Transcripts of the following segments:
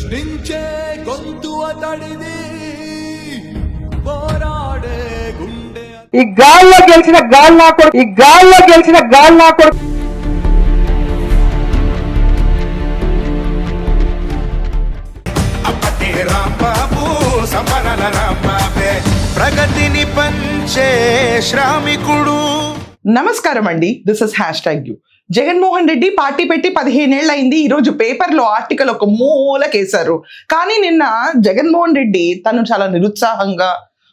ప్రశ్నించే గొంతు అతడిది, పోరాడే గుండె. ఈ గాల్లో గెలిచిన గాలి నా కొడుకు, ఈ గాల్లో గెలిచిన గాలి నా కొడుకు. అప్పటి రాంబాబు సమరల రాంబాబే, ప్రగతిని పంచే శ్రామికుడు. నమస్కారం అండి, this is #you. Jaganmohan Reddy party పెట్టి 15 ఏళ్ళు అయింది. ఈ రోజు పేపర్లో ఆర్టికల్ ఒక మూలకేశారు. కానీ నిన్న జగన్మోహన్ రెడ్డి తను చాలా నిరుత్సాహంగా,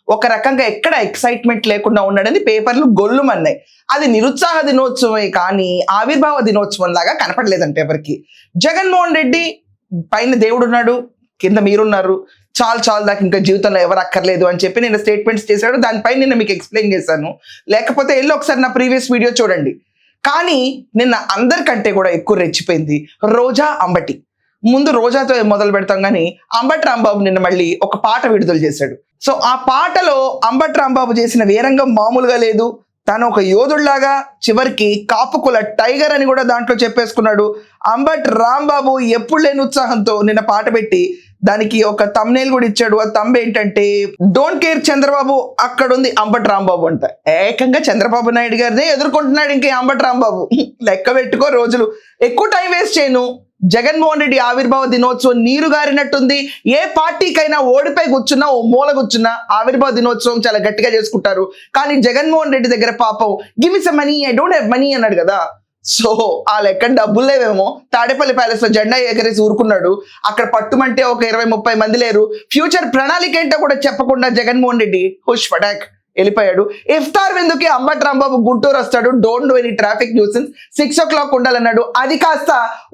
ఒక రకంగా ఎక్కడ ఎక్సైట్మెంట్ లేకుండా ఉన్నాడని పేపర్లు గొల్లుమన్నాయి. అది నిరుత్సాహ దినోత్సవమే కానీ ఆవిర్భావ దినోత్సవం లాగా కనపడలేదంటే ఎవరికి. జగన్మోహన్ రెడ్డి పైన దేవుడు ఉన్నాడు, కింద మీరున్నారు, చాలు దాకా ఇంకా జీవితంలో ఎవరు అక్కర్లేదు అని చెప్పి నేను స్టేట్మెంట్స్ చేశాడు. దానిపై నిన్న మీకు ఎక్స్ప్లెయిన్ చేశాను. లేకపోతే వెళ్ళి ఒకసారి నా ప్రీవియస్ వీడియో చూడండి. కానీ నిన్న అందరికంటే కూడా ఎక్కువ రెచ్చిపోయింది రోజా అంబటి. ముందు రోజాతో మొదలు పెడతాం కానీ అంబటి రాంబాబు నిన్న మళ్ళీ ఒక పాట విడుదల చేశాడు. సో ఆ పాటలో అంబటి రాంబాబు చేసిన వీరంగం మామూలుగా లేదు. తను ఒక యోధుడిలాగా చివరికి కాపుకుల టైగర్ అని కూడా దాంట్లో చెప్పేసుకున్నాడు. అంబటి రాంబాబు ఎప్పుడు లేని ఉత్సాహంతో నిన్న పాట పెట్టి దానికి ఒక తమ్నేల్ కూడా ఇచ్చాడు. ఆ తమ్మ ఏంటంటే డోంట్ కేర్ చంద్రబాబు, అక్కడ ఉంది అంబటి రాంబాబు అంట. ఏకంగా చంద్రబాబు నాయుడు గారినే ఎదుర్కొంటున్నాడు ఇంకే అంబటి రాంబాబు. లెక్క పెట్టుకో రోజులు. ఎక్కువ టైం వేస్ట్ చేయను. జగన్మోహన్ రెడ్డి ఆవిర్భావ దినోత్సవం నీరు గారినట్టుంది. ఏ పార్టీకైనా ఓడిపోయి కూర్చున్నా, ఓ మూల కూర్చున్నా ఆవిర్భావ దినోత్సవం చాలా గట్టిగా చేసుకుంటారు. కానీ జగన్మోహన్ రెడ్డి దగ్గర పాపం give me some money, I don't have money అన్నాడు కదా. సో ఆ లెక్క డబ్బులు లేవేమో. తాడేపల్లి ప్యాలెస్ లో జెండా ఎగరేసి ఊరుకున్నాడు. అక్కడ పట్టుమంటే ఒక 20-30 మంది లేరు. ఫ్యూచర్ ప్రణాళిక ఏంటో కూడా చెప్పకుండా జగన్మోహన్ రెడ్డి హుష్ ఫటాక్ వెళ్ళిపోయాడు. ఇఫ్తార్ విందుకి అంబటి రాంబాబు గుంటూరు వస్తాడు. Don't do any traffic nuisance, 6 o'clock ఉండాలన్నాడు. అది కాస్త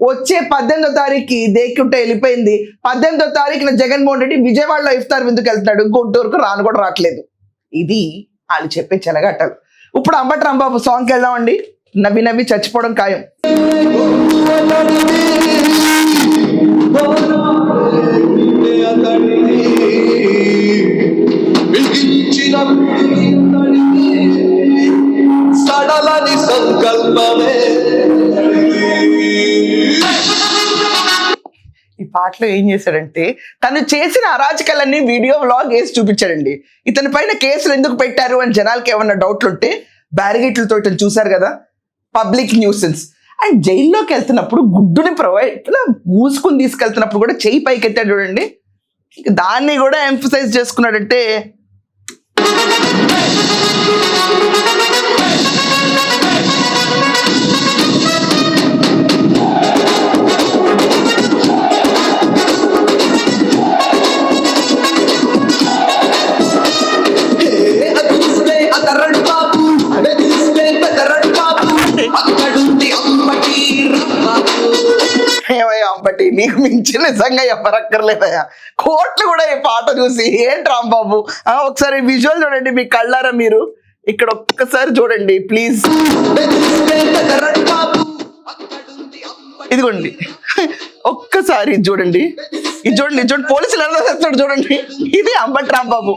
వచ్చే 18వ తారీఖుకి దేక్కుంటే వెళ్ళిపోయింది. 18వ తారీఖున జగన్మోహన్ రెడ్డి విజయవాడలో ఇఫ్తార్ విందుకు వెళ్తున్నాడు. గుంటూరుకు రాను కూడా రావట్లేదు. ఇది వాళ్ళు చెప్పే చెలగట్టలు. ఇప్పుడు అంబటి రాంబాబు సాంగ్కి వెళ్దామండి. నవ్వి నవ్వి చచ్చిపోవడం ఖాయం. ఈ పాటలో ఏం చేశాడంటే తను చేసిన అరాచకాలన్నీ వీడియో వ్లాగ్ వేసి చూపించాడండి. ఇతని పైన కేసులు ఎందుకు పెట్టారు అని జనాలకి ఏమన్నా డౌట్లు ఉంటే బ్యారిగేట్లతో ఇతను చూశారు కదా, పబ్లిక్ న్యూసెన్స్. అండ్ జైల్లోకి వెళ్తున్నప్పుడు గుడ్డుని మూసుకుని తీసుకెళ్తున్నప్పుడు కూడా చెయ్యి పైకి ఎత్తాడు చూడండి. దాన్ని కూడా ఎంఫసైజ్ చేసుకున్నాడంటే అంబటి నీకు మించి నిజంగా ఎవరక్కర్లేదయా. కోట్లు కూడా ఈ పాట చూసి ఏంటి రాంబాబు. ఒకసారి విజువల్ చూడండి మీ కళ్ళారా. మీరు ఇక్కడ ఒక్కసారి చూడండి ప్లీజ్. ఇదిగోండి ఒక్కసారి చూడండి. ఇది చూడండి పోలీసులు ఎలా చేస్తాడు చూడండి. ఇది అంబటి రాంబాబు.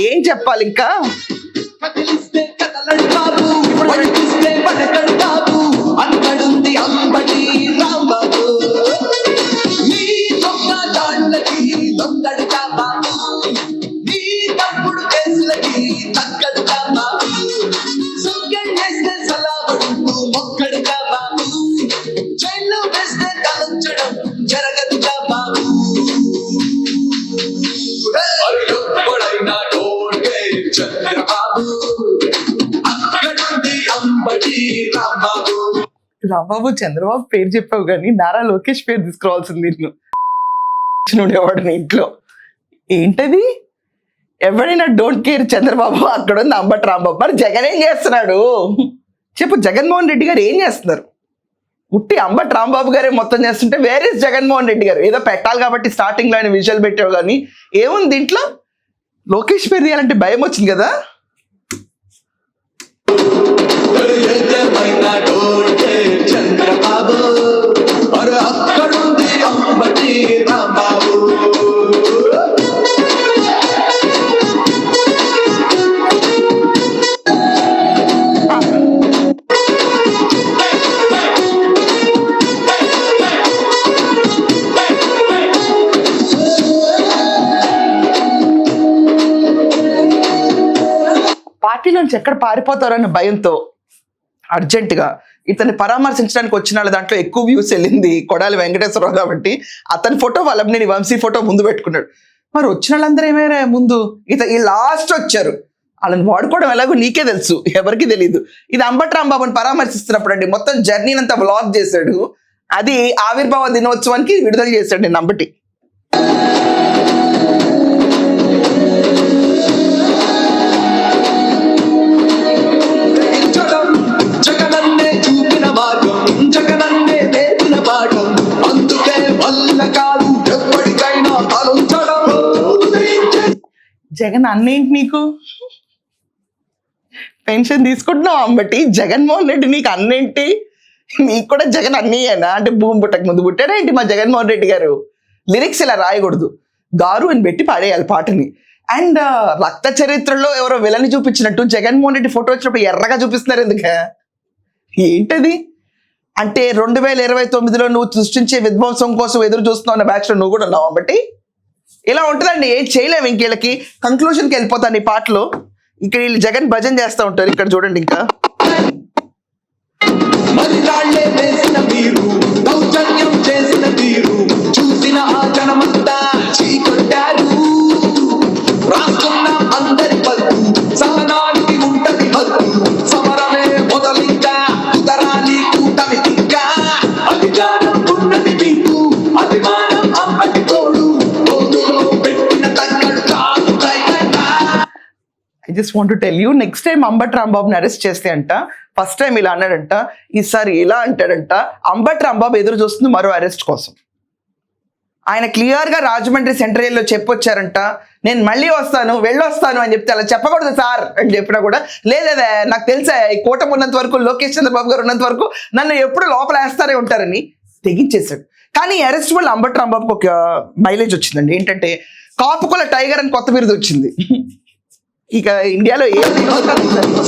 ఏం చెప్పాలి ఇంకా. రాంబాబు చంద్రబాబు పేరు చెప్పావు కానీ నారా లోకేష్ పేరు తీసుకురావాల్సింది వాడిని ఇంట్లో. ఏంటది ఎవరైనా డోంట్ కేర్ చంద్రబాబు, అక్కడ ఉంది అంబటి రాంబాబు. మరి జగన్ ఏం చేస్తున్నాడు చెప్పు. జగన్మోహన్ రెడ్డి గారు ఏం చేస్తున్నారు? ఉట్టి అంబటి రాంబాబు గారే మొత్తం చేస్తుంటే వేరే జగన్మోహన్ రెడ్డి గారు ఏదో పెట్టాలి కాబట్టి స్టార్టింగ్ లో ఆయన విజువల్ పెట్టావు కానీ ఏముంది దీంట్లో. లోకేష్ పేరు తీయాలంటే భయం వచ్చింది కదా. చంద్రబాబు అక్కడుంది అంబటి రాంబాబు. నుంచి ఎక్కడ పారిపోతారన్న భయంతో అర్జెంటుగా ఇతన్ని పరామర్శించడానికి వచ్చిన వాళ్ళ దాంట్లో ఎక్కువ వ్యూస్ వెళ్ళింది కొడాలి వెంకటేశ్వరరావు కాబట్టి అతని ఫోటో వల్లభనేని వంశీ ఫోటో ముందు పెట్టుకున్నాడు. మరి వచ్చిన వాళ్ళందరూ ఏమైనా ముందు ఈ లాస్ట్ వచ్చారు. వాళ్ళని వాడుకోవడం ఎలాగో నీకే తెలుసు, ఎవరికి తెలియదు. ఇది అంబటి రాంబాబుని పరామర్శిస్తున్నప్పుడు అండి మొత్తం జర్నీని అంతా బ్లాగ్ చేశాడు. అది ఆవిర్భావ దినోత్సవానికి విడుదల చేశాడు నేను అంబటి. జగనన్నే చూపిన మార్గం, జగనన్నే నేర్పిన పాఠం, అందుకే వల్ల కాదు ఎప్పటికైనా తలుంచడం. జగన్ అన్నేంటి నీకు? పెన్షన్ తీసుకుంటున్నావు అంబటి, జగన్మోహన్ రెడ్డి నీకు అన్నేంటి? నీకు కూడా జగన్ అన్నయ్యేనా? అంటే భూమి పుట్టక ముందు పుట్టారా ఏంటి మా జగన్మోహన్ రెడ్డి గారు? లిరిక్స్ ఇలా రాయకూడదు, గారు అని పెట్టి పాడేయాలి పాటని. అండ్ రక్త చరిత్రలో ఎవరో విలని చూపించినట్టు జగన్మోహన్ రెడ్డి ఫోటో వచ్చినప్పుడు ఎర్రగా చూపిస్తున్నారు ఎందుక? ఏంటది? అంటే 2029లో నువ్వు సృష్టించే విధ్వంసం కోసం ఎదురు చూస్తున్నావు అన్న బ్యాచ్లో నువ్వు కూడా ఉన్నావు అంబటి. ఇలా ఉంటుందండి, ఏం చేయలేము. ఇంకేళ్ళకి కంక్లూషన్కి వెళ్ళిపోతాను ఈ పాటలో. ఇక్కడ వీళ్ళు జగన్ భజన చేస్తూ ఉంటారు. ఇక్కడ చూడండి, ఇంకా మరి రాళ్లే వేసిన తీరు, దౌర్జన్యం చేసిన తీరు చూసిన ఆ జనమంతా చీకొట్టారు. రాస్తున్నాం అందరి పద్దు, సహనానికి ఉంటది హద్దు, సమరమే మొదలింకా కుదరాలి కూటమి ఇంకా. అధికారం ఉన్నది మీకు, అభిమానం అంబటి తోడు, గోతులో పెట్టిన తగ్గడు కాదు కైగంట. I just want to tell you, next time Ambati రాంబాబుని అరెస్ట్ చేస్తే అంట, ఫస్ట్ టైం ఇలా అన్నాడంట, ఈసారి ఇలా అంటాడంట. అంబటి రాంబాబు ఎదురు చూస్తుంది మరో అరెస్ట్ కోసం. ఆయన క్లియర్గా రాజమండ్రి సెంట్రల్ జైల్లో చెప్పొచ్చారంట, నేను మళ్ళీ వస్తాను వెళ్ళొస్తాను అని చెప్తే అలా చెప్పకూడదు సార్ అని చెప్పినా కూడా లేదే నాకు తెలుసా ఈ కూటమి ఉన్నంత వరకు, లోకేష్ చంద్రబాబు గారు ఉన్నంత వరకు నన్ను ఎప్పుడు లోపల వేస్తారే ఉంటారని తెగించేశాడు. కానీ అరెస్ట్ వల్ల అంబటి రాంబాబుకి ఒక మైలేజ్ వచ్చిందండి. ఏంటంటే కాపుకుల టైగర్ అని కొత్త బిరుదు వచ్చింది. ఇక ఇండియాలో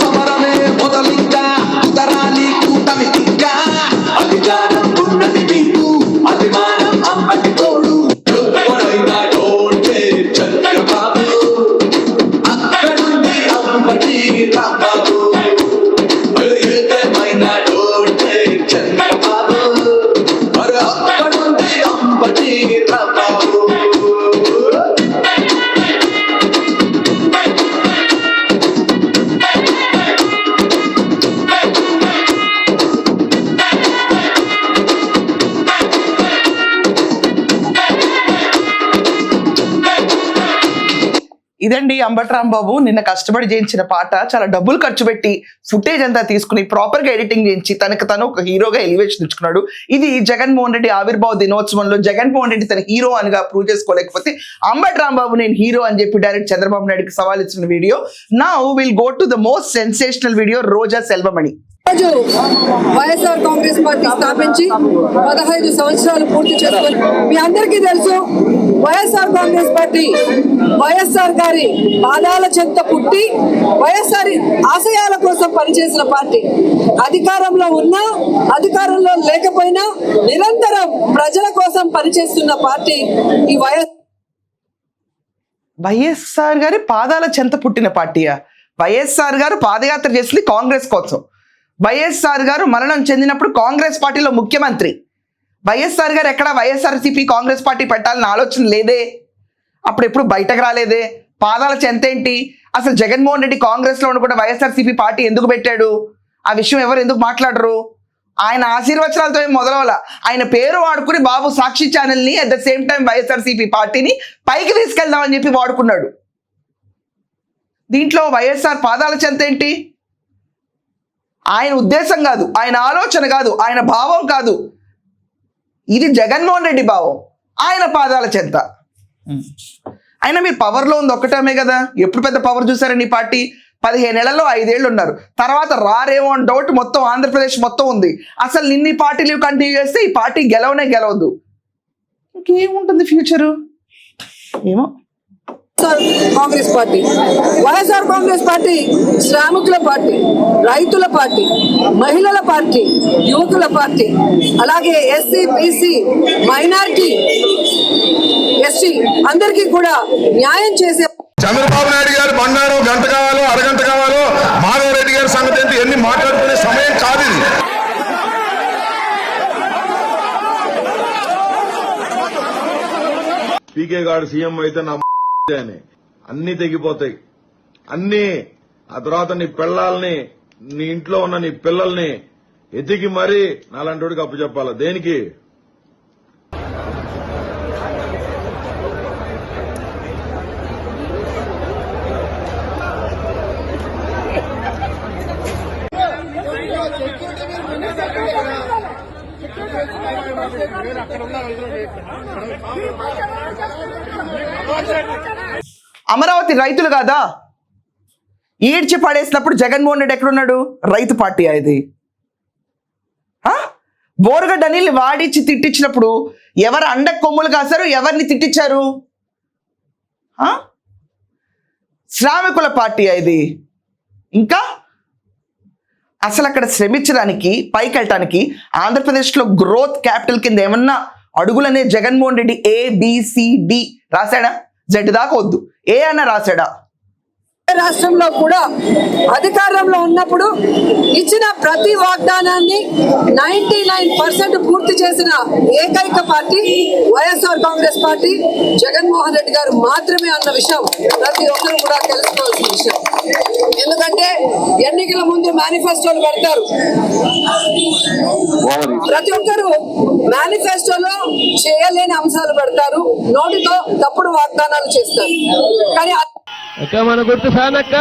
సమరమే మొదలింకా కుదరాలి కూటమి ఇంకా. అధికారం ఉన్నది మీకు, అభిమానం అంబటి తోడు, ఎవరైనా డోంటే చంద్రబాబు, అక్కడుంది అంబటి రాంబాబు. ఏదేమైనా డోంటే చంద్రబాబు, మరి అక్కడుంది అంబటి రాంబాబు. ఇదండి అంబటి రాంబాబు నిన్న కష్టపడి చేయించిన పాట. చాలా డబ్బులు ఖర్చు పెట్టి ఫుటేజ్ అంతా తీసుకుని ప్రాపర్ గా ఎడిటింగ్ చేయించి తనకు తను ఒక హీరోగా ఎలివేషన్ ఇచ్చుకున్నాడు. ఇది జగన్మోహన్ రెడ్డి ఆవిర్భావ దినోత్సవంలో జగన్మోహన్ రెడ్డి తన హీరో అనిగా ప్రూవ్ చేసుకోలేకపోతే అంబటి రాంబాబు నేను హీరో అని చెప్పి డైరెక్ట్ చంద్రబాబు నాయుడుకి సవాల్ ఇచ్చిన video. Now will go to the most sensational video, Roja Selvamani. రోజు వైఎస్ఆర్ కాంగ్రెస్ పార్టీ స్థాపించి 15 సంవత్సరాలు పూర్తి చేసుకొని మీ అందరికీ తెలుసు, వైఎస్ఆర్ కాంగ్రెస్ పార్టీ వైఎస్ఆర్ గారి పాదాల చెంత పుట్టి వైఎస్ఆర్ ఆశయాల కోసం పనిచేసిన పార్టీ. అధికారంలో ఉన్నా అధికారంలో లేకపోయినా నిరంతరం ప్రజల కోసం పనిచేస్తున్న పార్టీ ఈ వైఎస్ఆర్ గారి పాదాల చెంత పుట్టిన పార్టీయా? వైఎస్ఆర్ గారు పాదయాత్ర చేసింది కాంగ్రెస్ కోసం. వైఎస్ఆర్ గారు మరణం చెందినప్పుడు కాంగ్రెస్ పార్టీలో ముఖ్యమంత్రి. వైఎస్ఆర్ గారు ఎక్కడ వైఎస్ఆర్సీపీ కాంగ్రెస్ పార్టీ పెట్టాలని ఆలోచన లేదే, అప్పుడు ఎప్పుడు బయటకు రాలేదే. పాదాల చెంత ఏంటి? అసలు జగన్మోహన్ రెడ్డి కాంగ్రెస్ లో కూడా వైఎస్ఆర్సీపీ పార్టీ ఎందుకు పెట్టాడు? ఆ విషయం ఎవరు ఎందుకు మాట్లాడరు? ఆయన ఆశీర్వచనాలతో ఏం మొదలవల, ఆయన పేరు వాడుకుని బాబు సాక్షి ఛానల్ని at the same time YSRCP పార్టీని పైకి తీసుకెళ్దామని చెప్పి వాడుకున్నాడు. దీంట్లో వైఎస్ఆర్ పాదాల చెంత ఏంటి? ఆయన ఉద్దేశం కాదు, ఆయన ఆలోచన కాదు, ఆయన భావం కాదు, ఇది జగన్మోహన్ రెడ్డి భావం, ఆయన పాదాల చెంత. అయినా మీరు పవర్లో ఉంది ఒక్కటమే కదా, ఎప్పుడు పెద్ద పవర్ చూసారండి ఈ పార్టీ? 15 ఏళ్లలో 5 ఏళ్ళు ఉన్నారు, తర్వాత రారేమో అని డౌట్ మొత్తం ఆంధ్రప్రదేశ్ మొత్తం ఉంది. అసలు నిన్ని పార్టీలు కంటిన్యూ చేస్తే ఈ పార్టీ గెలవదు. ఇంకేముంటుంది ఫ్యూచరు ఏమో. కాంగ్రెస్ పార్టీ వైఎస్ఆర్ కాంగ్రెస్ పార్టీ శ్రామికుల పార్టీ, రైతుల పార్టీ, మహిళల పార్టీ, యువకుల పార్టీ, అలాగే ఎస్సీ బీసీ మైనారిటీ ఎస్టీ అందరికీ కూడా న్యాయం చేసే చంద్రబాబు నాయుడు గారు బంగారం గంట కావాలో అరగంట కావాలో డీకే గారు సీఎం అయితే నా అని అన్ని తెగిపోతాయి. అన్ని ఆ తర్వాత నీ పిల్లల్ని, నీ ఇంట్లో ఉన్న నీ పిల్లల్ని ఎతికి మరీ నాలాంటి అప్పచెప్పాలా? దేనికి? అమరావతి రైతులు కాదా ఈడ్చి పడేసినప్పుడు జగన్మోహన్ రెడ్డి ఎక్కడున్నాడు? రైతు పార్టీ ఇది. బోరుగడ్డ అనిల్ని వాడిచ్చి తిట్టించినప్పుడు ఎవరు అండ కొమ్ములు కాశారు? ఎవరిని తిట్టించారు? శ్రామికుల పార్టీ ఇది. ఇంకా అసలు అక్కడ శ్రమించడానికి, పైకి వెళ్ళటానికి ఆంధ్రప్రదేశ్లో గ్రోత్ క్యాపిటల్ కింద ఏమన్నా అడుగులనే జగన్మోహన్ రెడ్డి ABCD రాశాడా? జెడ్ దాకా వద్దు, ఏ అన్న రాశాడా? రాష్ట్రంలో కూడా అధికారంలో ఉన్నప్పుడు ఇచ్చిన ప్రతి వాగ్దానాన్ని 99% పూర్తి చేసిన ఏకైక పార్టీ వైఎస్ఆర్ కాంగ్రెస్ పార్టీ, జగన్మోహన్ రెడ్డి గారు మాత్రమే అన్న విషయం ప్రతి ఒక్కరు కూడా తెలుసుకోవాల్సిన విషయం. ఎందుకంటే ఎన్నికల ముందు మేనిఫెస్టోలు పెడతారు. ప్రతి ఒక్కరు మేనిఫెస్టోలో చేయలేని అంశాలు పెడతారు, నోటితో తప్పుడు వాగ్దానాలు చేస్తారు. కానీ అక్క మన గుర్తు ఫ్యాన్, అక్క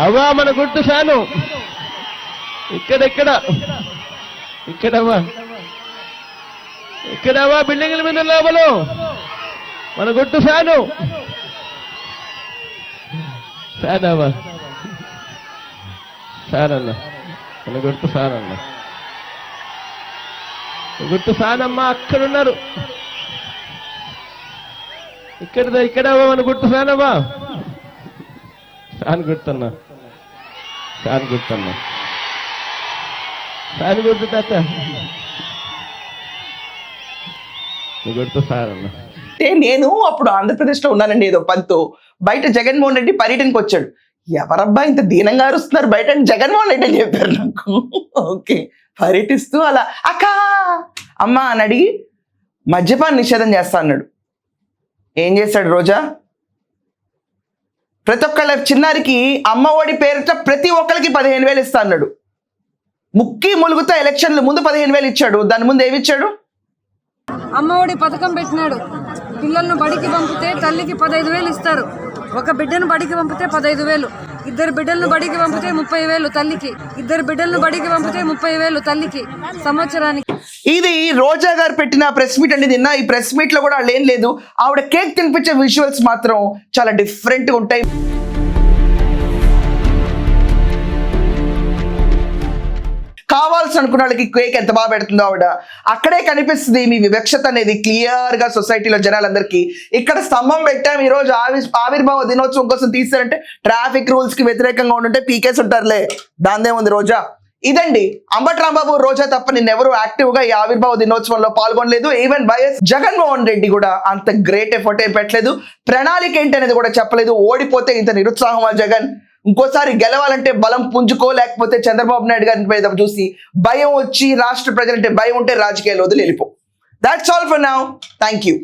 అవ్వా మన గుర్తు ఫ్యాను. ఇక్కడవ్వా బిల్డింగ్ల మీద లోపలు మన గుర్తు ఫ్యాను. ఫ్యాన్ అవ్వా, ఫ్యాన్ అన్న, మన గుర్తు ఫ్యాన్ అన్న, గుర్తు ఫ్యాన్ అమ్మా. అక్కడున్నారు, ఇక్కడవ్వా మన గుర్తు ఫ్యాన్ అవ్వా. ఫ్యాన్ గుర్తున్నా, ఫ్యాన్ గుర్తున్నా, ఫ్యాన్ గుర్తు తాత, గుర్తు ఫ్యాన్ అన్నా. అంటే నేను అప్పుడు ఆంధ్రప్రదేశ్లో ఉన్నానండి, ఏదో పనితో. బయట జగన్మోహన్ రెడ్డి పర్యటనకు వచ్చాడు. ఎవరబ్బా ఇంత దీనంగా అరుస్తున్నారు బయట? జగన్మోహన్ రెడ్డి అని చెప్పారు నాకు. ఓకే, పర్యటిస్తూ అలా అక్క అమ్మ అని అడిగి మద్యపాన నిషేధం చేస్తా అన్నాడు. ఏం చేశాడు రోజా? ప్రతి ఒక్కళ్ళ చిన్నారికి అమ్మ ఒడి పేరిట ప్రతి ఒక్కరికి 15,000 ఇస్తా అన్నాడు. ముక్కి ములుగుతో ఎలక్షన్ల ముందు 15,000 ఇచ్చాడు. దాని ముందు ఏమి ఇచ్చాడు? అమ్మఒడి పథకం పెట్టినాడు. పిల్లలను బడికి పంపితే తల్లికి 15,000 ఇస్తారు. ఒక బిడ్డను బడికి పంపితే 15,000, 2 బిడ్డలను బడికి పంపితే 30,000 తల్లికి, 2 బిడ్డలను బడికి పంపితే 30,000 తల్లికి సంవత్సరానికి. ఇది రోజా గారు పెట్టిన ప్రెస్ మీట్ అండి. నిన్న ఈ ప్రెస్ మీట్ లో కూడా వాళ్ళు ఏం లేదు, ఆవిడ కేక్ తినిపించే విజువల్స్ మాత్రం చాలా డిఫరెంట్ గా ఉంటాయి. కావాల్సి అనుకున్న వాళ్ళకి కేక్ ఎంత బాగా పెడుతుందో ఆవిడ. అక్కడే కనిపిస్తుంది మీ వివక్షత అనేది క్లియర్ గా సొసైటీలో జనాలందరికీ. ఇక్కడ స్తంభం పెట్టాం, ఈ రోజు ఆవిర్భావ దినోత్సవం కోసం తీసారంటే ట్రాఫిక్ రూల్స్ కి వ్యతిరేకంగా ఉంటుంటే పీకేస్ ఉంటారులే, దాందే ఉంది రోజా. ఇదండి అంబటి రాంబాబు, రోజా తప్ప నిన్నెవరు యాక్టివ్ గా ఈ ఆవిర్భావ దినోత్సవంలో పాల్గొనలేదు. ఈవెన్ వైఎస్ జగన్మోహన్ రెడ్డి కూడా అంత గ్రేట్ ఎఫర్ట్ ఏం పెట్టలేదు. ప్రణాళిక ఏంటి అనేది కూడా చెప్పలేదు. ఓడిపోతే ఇంత నిరుత్సాహమా జగన్? ఇంకోసారి గెలవాలంటే బలం పుంజుకో, లేకపోతే చంద్రబాబు నాయుడు గారి మీద చూసి భయం వచ్చి రాష్ట్ర ప్రజలంటే భయం ఉంటే రాజకీయాలు వదిలి వెళ్ళిపో. That's all for now. Thank you.